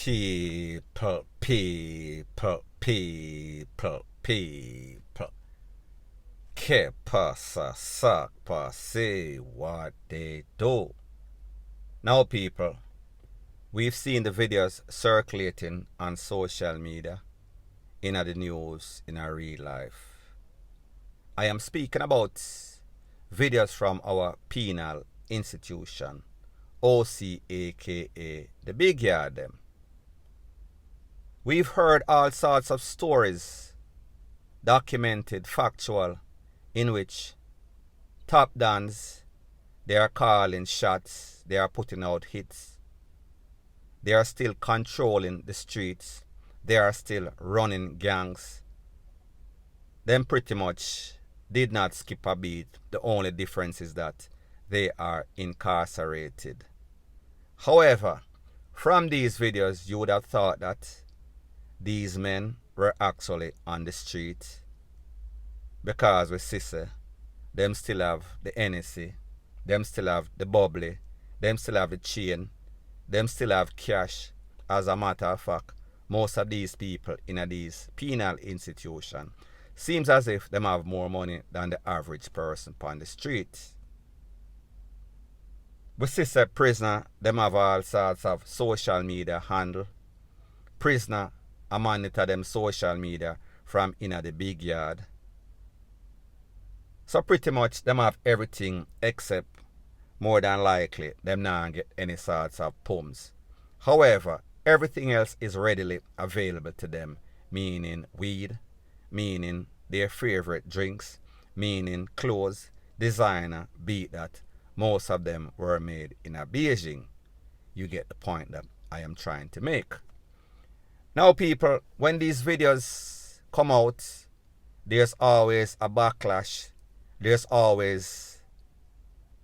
People. Que pasa, suck, say what they do. Now, people, we've seen the videos circulating on social media, in the news, in our real life. I am speaking about videos from our penal institution, OC, aka the big yard them. We've heard all sorts of stories, documented, factual, in which top DONS, they are calling shots, they are putting out hits, they are still controlling the streets, they are still running gangs. Them pretty much did not skip a beat. The only difference is that they are incarcerated. However, from these videos, you would have thought that these men were actually on the street, because we see them still have the NSC, them still have the bubbly, them still have the chain, them still have cash. As a matter of fact, most of these people in these penal institutions seems as if them have more money than the average person on the street. We see prisoner, them have all sorts of social media handle. Prisoner, I monitor them social media from in the big yard. So pretty much them have everything except, more than likely, them not get any sorts of pumps. However, everything else is readily available to them, meaning weed, meaning their favorite drinks, meaning clothes, designer, beat that. Most of them were made in Beijing. You get the point that I am trying to make. Now, people, when these videos come out, there's always a backlash. There's always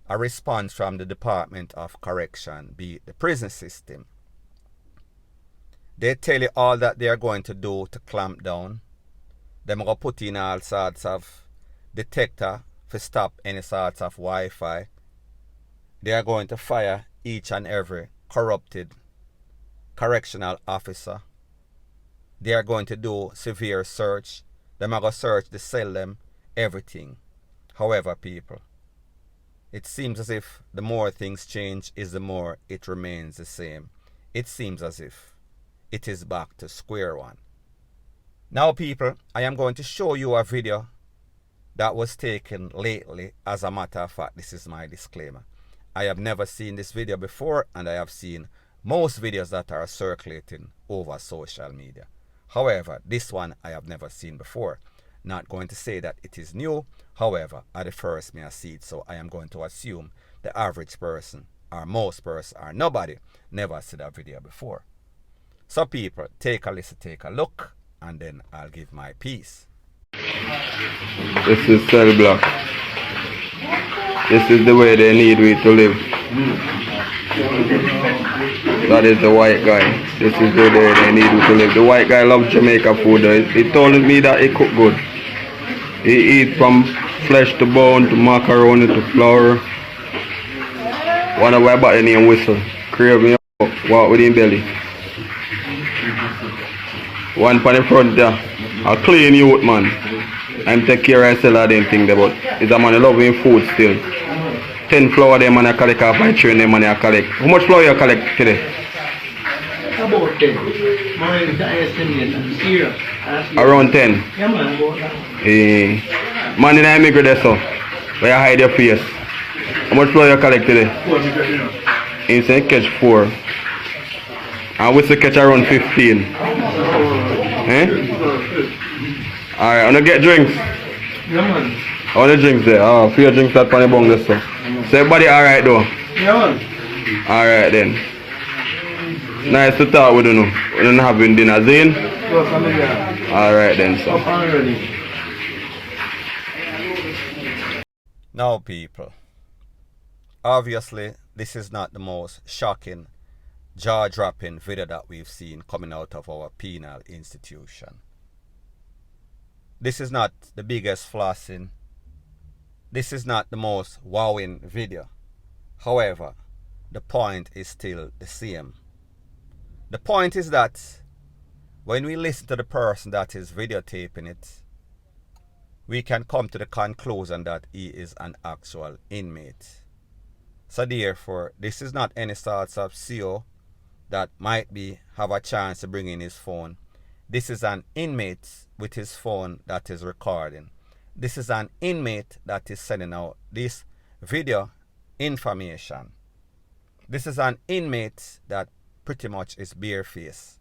a response from the Department of Correction, be it the prison system. They tell you all that they are going to do to clamp down. They're going to put in all sorts of detector to stop any sorts of Wi-Fi. They are going to fire each and every corrupted correctional officer. They are going to do severe search. They're going to search the cell them, everything. However, people, it seems as if the more things change is the more it remains the same. It seems as if it is back to square one. Now, people, I am going to show you a video that was taken lately. As a matter of fact, this is my disclaimer. I have never seen this video before, and I have seen most videos that are circulating over social media. However, this one I have never seen before. Not going to say that it is new. However, at the first me I see it, so I am going to assume the average person, or most person, or nobody, never see that video before. So people, take a listen, take a look, and then I'll give my piece. This is cell block. This is the way they need we to live. That is the white guy. This is the way they need we to live. The white guy loves Jamaica food. He told me that he cook good. He eat from flesh to bone to macaroni to flour. One of my body name whistle. Crave me up, walk with him belly. One for the front there. A clean youth man. And take care and sell all them things there, but he's a man who love him food still. 10 flour them man I collect off my train them man I collect. How much flour you collect today? About 10. Around 10? Yeah, man, about that. Man in the immigrant there, so where you hide your face. How much flour you collect today? 4. He said catch 4. And we say catch around 15. Eh? Alright, I'm gonna get drinks. Yeah, man. All the drinks there. Oh, few drinks that pan the bong there, so. So everybody alright though? Yeah, man. Alright then. Nice to talk with you now. We don't having dinner, Zane? Alright then, so. Now, people, obviously this is not the most shocking, jaw-dropping video that we've seen coming out of our penal institution. This is not the biggest flossing. This is not the most wowing video. However, the point is still the same. The point is that when we listen to the person that is videotaping it, we can come to the conclusion that he is an actual inmate. So therefore, this is not any sorts of CO that might have a chance to bring in his phone. This is an inmate with his phone that is recording. This is an inmate that is sending out this video information. This is an inmate that pretty much is barefaced.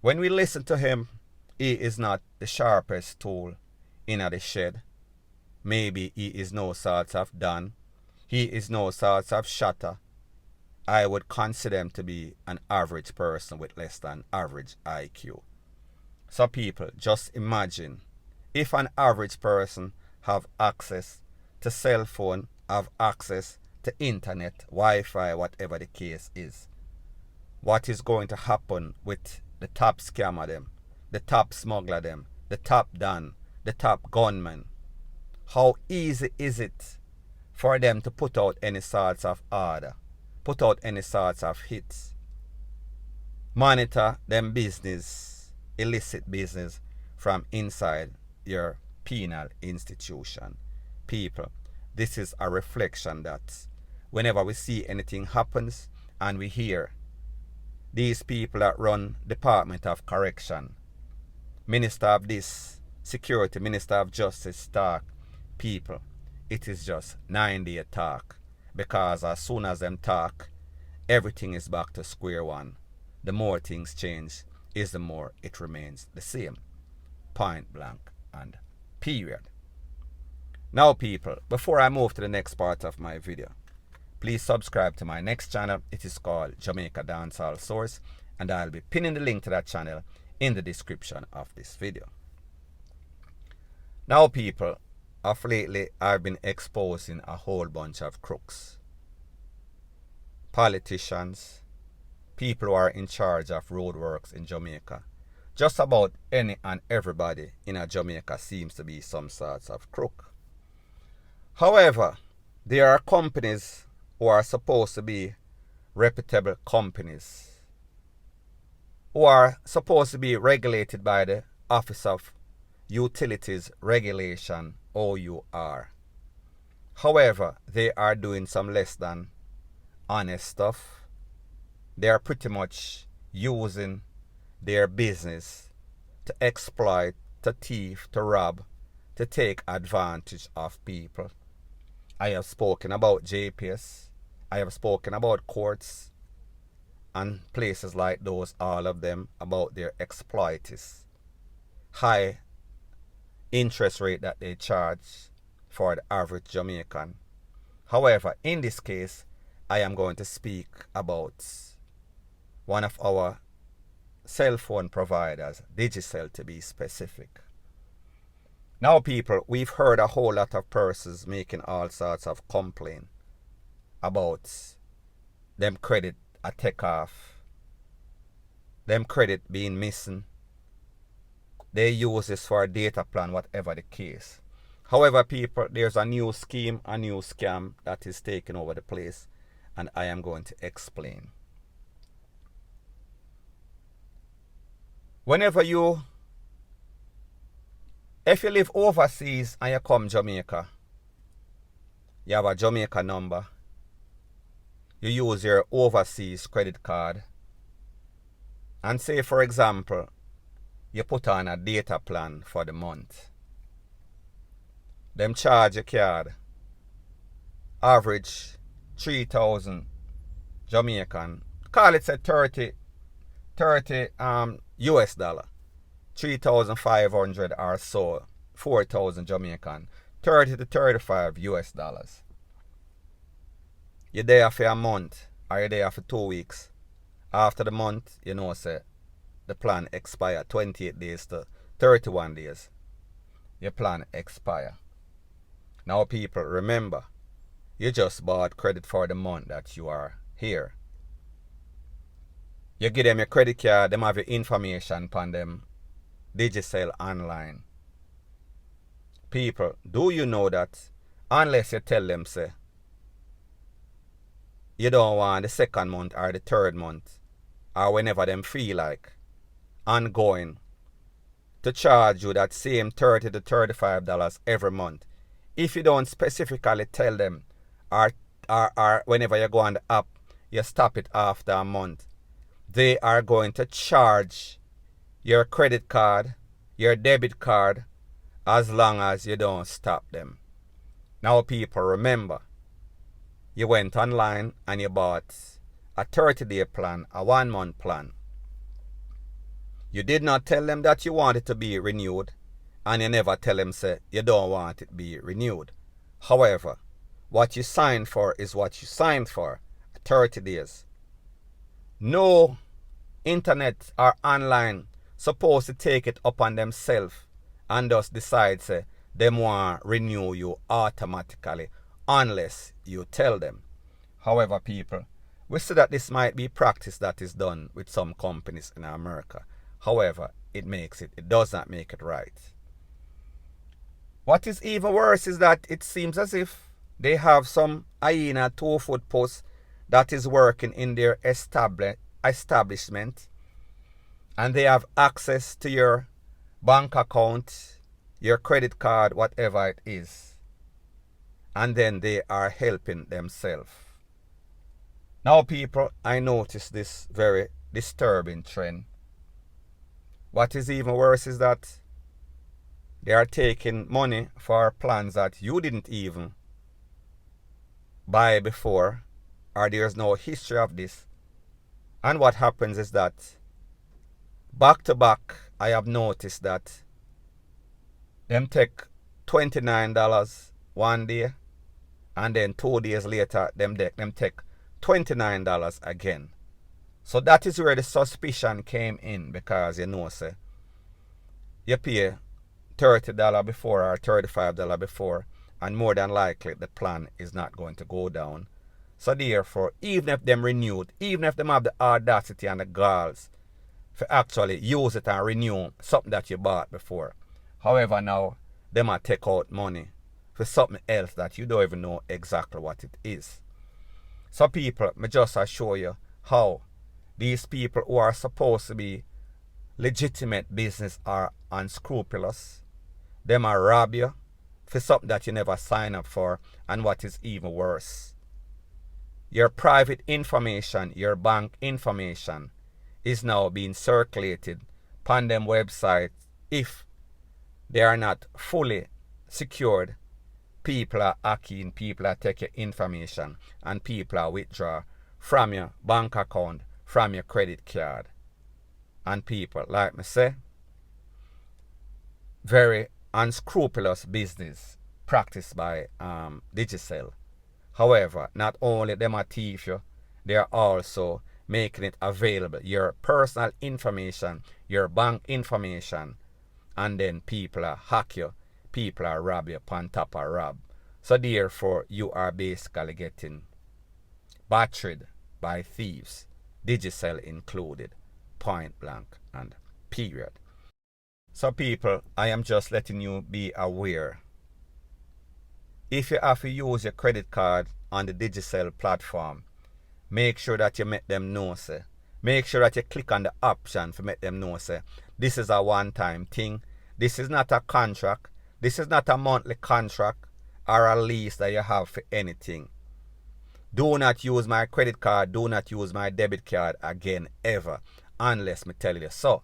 When we listen to him, he is not the sharpest tool in the shed. Maybe he is no sort of Don. He is no sort of Shatter. I would consider him to be an average person with less than average IQ. So people, just imagine if an average person have access to cell phone, have access to internet, Wi-Fi, whatever the case is. What is going to happen with the top scammer them, the top smuggler them, the top Don, the top gunman? How easy is it for them to put out any sorts of order, put out any sorts of hits, monitor them business, illicit business from inside your penal institution? People, this is a reflection that whenever we see anything happens and we hear these people that run Department of Correction, Minister of this, Security, Minister of Justice talk, people, it is just 9-day talk, because as soon as them talk, everything is back to square one. The more things change is the more it remains the same. Point blank and period. Now people, before I move to the next part of my video, please subscribe to my next channel. It is called Jamaica Dancehall Source, and I'll be pinning the link to that channel in the description of this video. Now people, of lately I've been exposing a whole bunch of crooks, politicians, people who are in charge of roadworks in Jamaica. Just about any and everybody in Jamaica seems to be some sorts of crook. However, there are companies who are supposed to be reputable companies, who are supposed to be regulated by the Office of Utilities Regulation, OUR. However, they are doing some less than honest stuff. They are pretty much using their business to exploit, to thief, to rob, to take advantage of people. I have spoken about JPS. I have spoken about courts and places like those, all of them, about their exploits, high interest rate that they charge for the average Jamaican. However, in this case, I am going to speak about one of our cell phone providers, Digicel to be specific. Now people, we've heard a whole lot of persons making all sorts of complaint about them credit a take off, them credit being missing. They use this for a data plan, whatever the case. However people, there's a new scheme, a new scam that is taking over the place, and I am going to explain. If you live overseas and you come Jamaica, you have a Jamaica number, you use your overseas credit card, and say for example, you put on a data plan for the month. Them charge your card, average 3,000 Jamaican, call it say 30 US dollar. 3,500 or so, 4,000 Jamaican, 30 to 35 US dollars. You're there for a month, or you're there for 2 weeks. After the month, you know, say, the plan expire 28 days to 31 days. Your plan expire. Now people, remember, you just bought credit for the month that you are here. You give them your credit card, them have your information upon them Digicel online. People, do you know that unless you tell them say you don't want the second month or the third month or whenever them feel like, ongoing, to charge you that same $30 to $35 every month. If you don't specifically tell them, or whenever you go on the app, you stop it after a month, they are going to charge your credit card, your debit card, as long as you don't stop them. Now people, remember, you went online and you bought a 30-day plan, a 1-month plan. You did not tell them that you want it to be renewed, and you never tell them say you don't want it to be renewed. However, what you signed for is what you signed for, 30 days. No internet or online supposed to take it upon themselves and just decide say them want to renew you automatically unless you tell them. However, people, we see that this might be practice that is done with some companies in America. However, it does not make it right. What is even worse is that it seems as if they have some hyena 2-foot post that is working in their establishment, and they have access to your bank account, your credit card, whatever it is, and then they are helping themselves. Now people, I notice this very disturbing trend. What is even worse is that they are taking money for plans that you didn't even buy before, or there's no history of this. And what happens is that back to back, I have noticed that them take $29 one day, and then 2 days later them take $29 again. So that is where the suspicion came in, because you know, say, you pay $30 before or $35 before, and more than likely the plan is not going to go down. So therefore, even if them renewed, even if them have the audacity and the galls for actually use it and renew something that you bought before, however now, they might take out money for something else that you don't even know exactly what it is. So people, me just assure you how these people who are supposed to be legitimate business are unscrupulous. Them are rob you for something that you never sign up for, and what is even worse, your private information, your bank information is now being circulated upon them websites. If they are not fully secured, people are hacking, people are taking your information, and people are withdraw from your bank account, from your credit card. And people, like me say, very unscrupulous business practiced by Digicel. However, not only them are thief you, they are also making it available, your personal information, your bank information, and then people are hack you, people are rob you upon top of rob. So therefore, you are basically getting battered by thieves, Digicel included, point blank and period. So people, I am just letting you be aware. If you have to use your credit card on the Digicel platform, make sure that you make them know, say. Make sure that you click on the option to make them know, say, this is a one-time thing. This is not a contract. This is not a monthly contract or a lease that you have for anything. Do not use my credit card. Do not use my debit card again ever, unless me tell you so.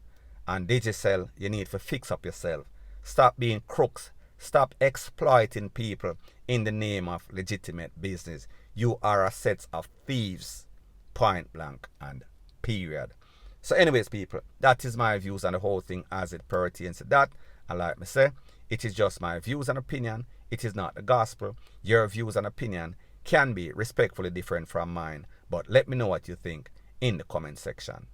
And Digicel, you need to fix up yourself. Stop being crooks. Stop exploiting people in the name of legitimate business. You are a set of thieves, point blank and period. So anyways, people, that is my views on the whole thing as it pertains to that. And like me say, it is just my views and opinion. It is not the gospel. Your views and opinion can be respectfully different from mine. But let me know what you think in the comment section.